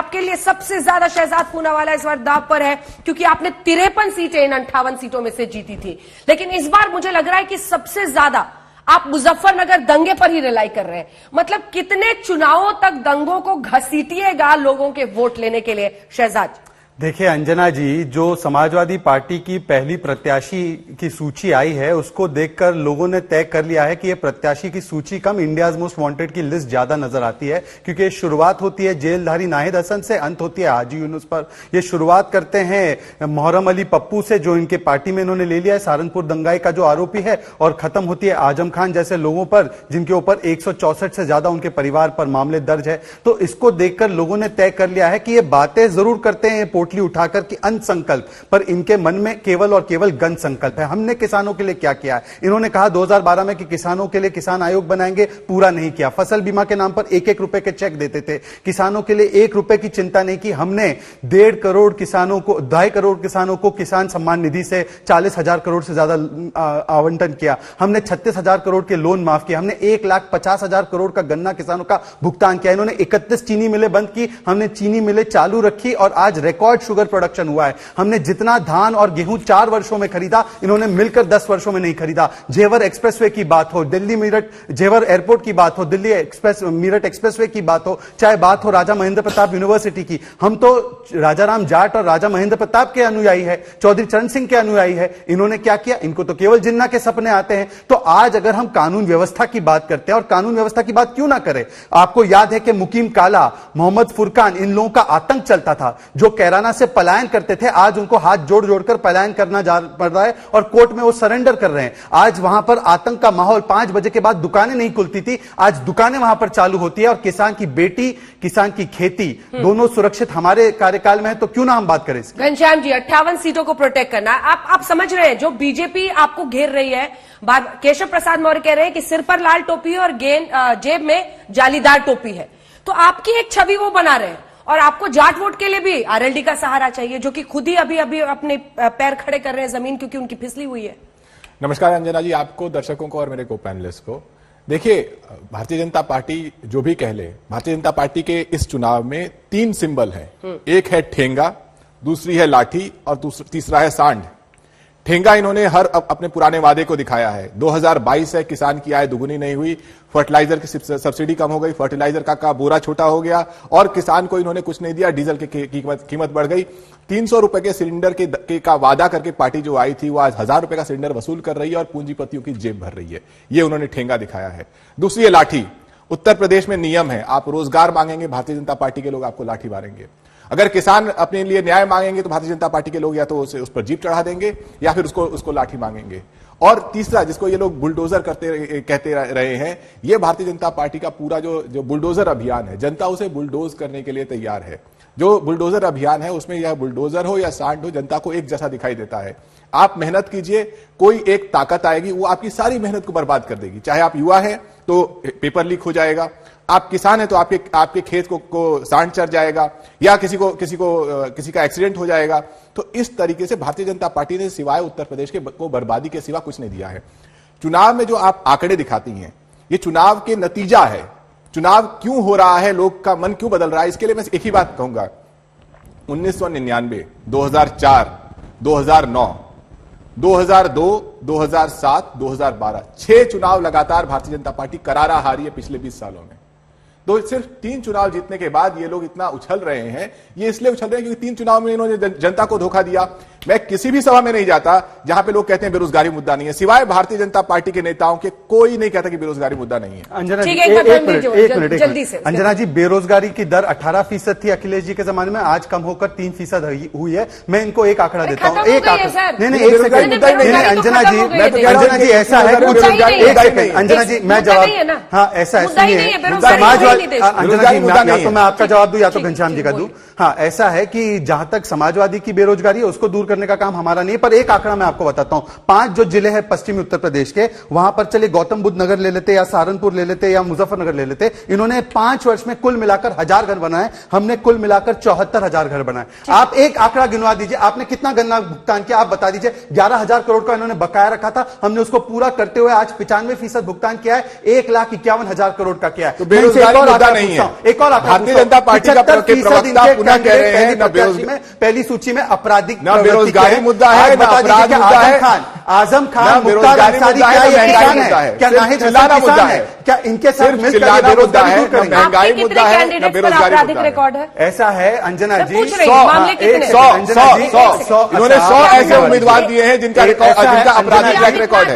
आपके लिए सबसे ज्यादा शहजाद पूनावाला इस बार दांव पर है, क्योंकि आपने 53 सीटें इन 58 सीटों में से जीती थी। लेकिन इस बार मुझे लग रहा है कि सबसे ज्यादा आप मुजफ्फरनगर दंगे पर ही रिलाई कर रहे हैं। मतलब कितने चुनावों तक दंगों को घसीटिएगा लोगों के वोट लेने के लिए शहजाद? देखिए अंजना जी, जो समाजवादी पार्टी की पहली प्रत्याशी की सूची आई है उसको देखकर लोगों ने तय कर लिया है कि ये प्रत्याशी की सूची कम इंडियाज मोस्ट वांटेड की लिस्ट ज्यादा नजर आती है, क्योंकि शुरुआत होती है जेलधारी नाहिद हसन से, अंत होती है हाजी यूनुस पर। ये शुरुआत करते हैं मोहर्रम अली पप्पू से, जो इनके पार्टी में इन्होंने ले लिया है सहारनपुर दंगाई का जो आरोपी है, और खत्म होती है आजम खान जैसे लोगों पर जिनके ऊपर 164 से ज्यादा उनके परिवार पर मामले दर्ज है। तो इसको देखकर लोगों ने तय कर लिया है कि ये बातें जरूर करते हैं पोटली उठाकर कि अंत संकल्प, पर इनके मन में केवल और केवल गण संकल्प है। हमने किसानों के लिए क्या किया है? इन्होंने कहा 2012 में कि किसानों के लिए किसान आयोग बनाएंगे, पूरा नहीं किया। फसल बीमा के नाम पर 1-1 रुपए के चेक देते थे, किसानों के लिए 1 रुपए की चिंता नहीं की। हमने 1.5 करोड़ किसानों को, 2.5 करोड़ किसानों को किसान सम्मान निधि से 40,000 करोड़ से ज्यादा आवंटन किया। हमने 36,000 करोड़ के लोन माफ किया। हमने 1,50,000 करोड़ का गन्ना किसानों का भुगतान किया। इन्होंने 31 चीनी मिलें बंद की, हमने चीनी मिलें चालू रखी, और आज रिकॉर्ड शुगर प्रोडक्शन हुआ है। हमने जितना धान और गेहूं 4 वर्षों में खरीदा, इन्होंने मिलकर 10 वर्षों में नहीं खरीदा। जेवर एक्सप्रेसवे की बात हो, दिल्ली मीरठ जेवर एयरपोर्ट की बात हो, दिल्ली मीरठ एक्सप्रेसवे की बात हो, चाहे बात हो राजा महेंद्र प्रताप यूनिवर्सिटी की, हम तो राजा राम जाट और राजा महेंद्र प्रताप के अनुयायी है, चौधरी चरण सिंह के अनुयायी है। इन्होंने क्या किया? इनको तो केवल जिन्ना के सपने आते हैं। तो आज अगर हम कानून व्यवस्था की बात करते हैं, और कानून व्यवस्था की बात क्यों ना करें, आपको याद है कि मुकीम काला, मोहम्मद फुरकान, इन लोगों का आतंक चलता था, जो कैराना से पलायन करते थे। आज उनको हाथ जोड़ जोड़कर पलायन करना पड़ रहा है और कोर्ट में वो सरेंडर कर रहे हैं। आज वहां पर आतंक का माहौल, 5 बजे के बाद दुकानें नहीं खुलती थी, आज दुकानें वहां पर चालू होती है। और किसान की बेटी, किसान की खेती दोनों सुरक्षित हमारे कार्यकाल में है, तो क्यों ना हम बात करें इसकी? घनश्याम जी, 58 सीटों को प्रोटेक्ट करना है। आप समझ रहे हैं, जो बीजेपी आपको घेर रही है, केशव प्रसाद मौर्य कह रहे हैं कि सिर पर लाल टोपी है और जेब में जालीदार टोपी है। तो आपकी एक छवि वो बना रहे हैं, और आपको जाट वोट के लिए भी आरएलडी का सहारा चाहिए, जो कि खुद ही अभी अपने पैर खड़े कर रहे हैं जमीन, क्योंकि उनकी फिसली हुई है। नमस्कार अंजना जी, आपको, दर्शकों को और मेरे को पैनलिस्ट को। देखिए, भारतीय जनता पार्टी जो भी कह ले, भारतीय जनता पार्टी के इस चुनाव में 3 सिंबल हैं। एक है ठेंगा, दूसरी है लाठी, और तीसरा है सांड। ठेंगा इन्होंने हर अपने पुराने वादे को दिखाया है। 2022 से किसान की आय दुगुनी नहीं हुई, फर्टिलाइजर की सब्सिडी कम हो गई, फर्टिलाइजर का बोरा छोटा हो गया, और किसान को इन्होंने कुछ नहीं दिया। डीजल की कीमत बढ़ गई। 300 रुपए के सिलेंडर का वादा करके पार्टी जो आई थी, वो आज 1000 रुपए का सिलेंडर वसूल कर रही है और पूंजीपतियों की जेब भर रही है। ये उन्होंने ठेंगा दिखाया है। दूसरी है लाठी। उत्तर प्रदेश में नियम है, आप रोजगार मांगेंगे, भारतीय जनता पार्टी के लोग आपको लाठी मारेंगे। अगर किसान अपने लिए न्याय मांगेंगे तो भारतीय जनता पार्टी के लोग या तो उस पर जीप चढ़ा देंगे, या फिर उसको लाठी मांगेंगे। और तीसरा, जिसको ये लोग बुलडोजर कहते रहे हैं, ये भारतीय जनता पार्टी का पूरा जो बुलडोजर अभियान है, जनता उसे बुलडोज करने के लिए तैयार है। जो बुलडोजर अभियान है, उसमें यह बुलडोजर हो या सांड हो, जनता को एक जैसा दिखाई देता है। आप मेहनत कीजिए, कोई एक ताकत आएगी, वो आपकी सारी मेहनत को बर्बाद कर देगी। चाहे आप युवा हैं तो पेपर लीक हो जाएगा, आप किसान हैं तो आपके खेत को सांड चर जाएगा, या किसी का एक्सीडेंट हो जाएगा। तो इस तरीके से भारतीय जनता पार्टी ने सिवाय उत्तर प्रदेश को बर्बादी के सिवा कुछ नहीं दिया है। चुनाव में जो आप आंकड़े दिखाती हैं, ये चुनाव के नतीजा है। चुनाव क्यों हो रहा है, लोग का मन क्यों बदल रहा है, इसके लिए मैं एक ही बात कहूंगा। 1999, 2004, 2009, 2002, 2007, 2012, 6 चुनाव लगातार भारतीय जनता पार्टी करारा हारी है पिछले 20 सालों में। तो सिर्फ 3 चुनाव जीतने के बाद ये लोग इतना उछल रहे हैं। ये इसलिए उछल रहे हैं क्योंकि 3 चुनाव में इन्होंने जनता को धोखा दिया। मैं किसी भी सभा में नहीं जाता जहां पे लोग कहते हैं बेरोजगारी मुद्दा नहीं है, सिवाय भारतीय जनता पार्टी के नेताओं के कोई नहीं कहता कि बेरोजगारी मुद्दा नहीं है। अंजना जी, एक मिनट जल्दी से। अंजना जी, बेरोजगारी की दर 18% थी अखिलेश जी के जमाने में, आज कम होकर 3% हुई है। मैं इनको एक आंकड़ा देता हूँ, एक आंकड़ा। नहीं, एक सेकंड। अंजना जी ऐसा है, अंजना जी मैं जवाब, हाँ ऐसा है, सुनिए, समाजवादी, अंजना जी या तो मैं आपका जवाब दूं या तो घनश्याम जी का दूं। हाँ, ऐसा है कि जहां तक समाजवादी की बेरोजगारी है उसको दूर करने करने का काम हमारा नहीं, पर एक आंकड़ा मैं आपको बताता हूं। 5 जो जिले हैं पश्चिमी उत्तर प्रदेश के, वहां पर चलिए गौतम बुद्ध नगर ले लेते, या सहारनपुर ले लेते, या मुजफ्फरनगर ले लेते, इन्होंने 5 वर्ष में कुल मिलाकर 1000 घर बनाए, हमने कुल मिलाकर 74,000 घर बनाए। आप एक आंकड़ा गिनवा दीजिए, आपने कितना गन्ना भुगतान किया, आप बता दीजिए। 11,000 करोड़ का इन्होंने बकाया रखा था, हमने उसको पूरा करते हुए आज 95% भुगतान किया है, 1,51,000 करोड़ का किया है। तो बेरोजगारी मुद्दा नहीं है। एक और भारतीय जनता पार्टी का प्रवक्ता पुनः कह रहे हैं पहली सूची में आपराधिक ना बेरोजगारी मुद्दा है, ना अपराध मुद्दा है, आजम खान ना बेरोजगारी मुद्दा है, ना महंगाई मुद्दा है, क्या नाहिद चिल्लाना मुद्दा है, क्या इनके साथ सिर्फ चिल्लाना मुद्दा है, ना महंगाई मुद्दा है, ना बेरोजगारी आपराधिक रिकॉर्ड है? ऐसा है अंजना जी, 100 इन्होंने 100 ऐसे उम्मीदवार दिए हैं जिनका आपराधिक ट्रैक रिकॉर्ड है।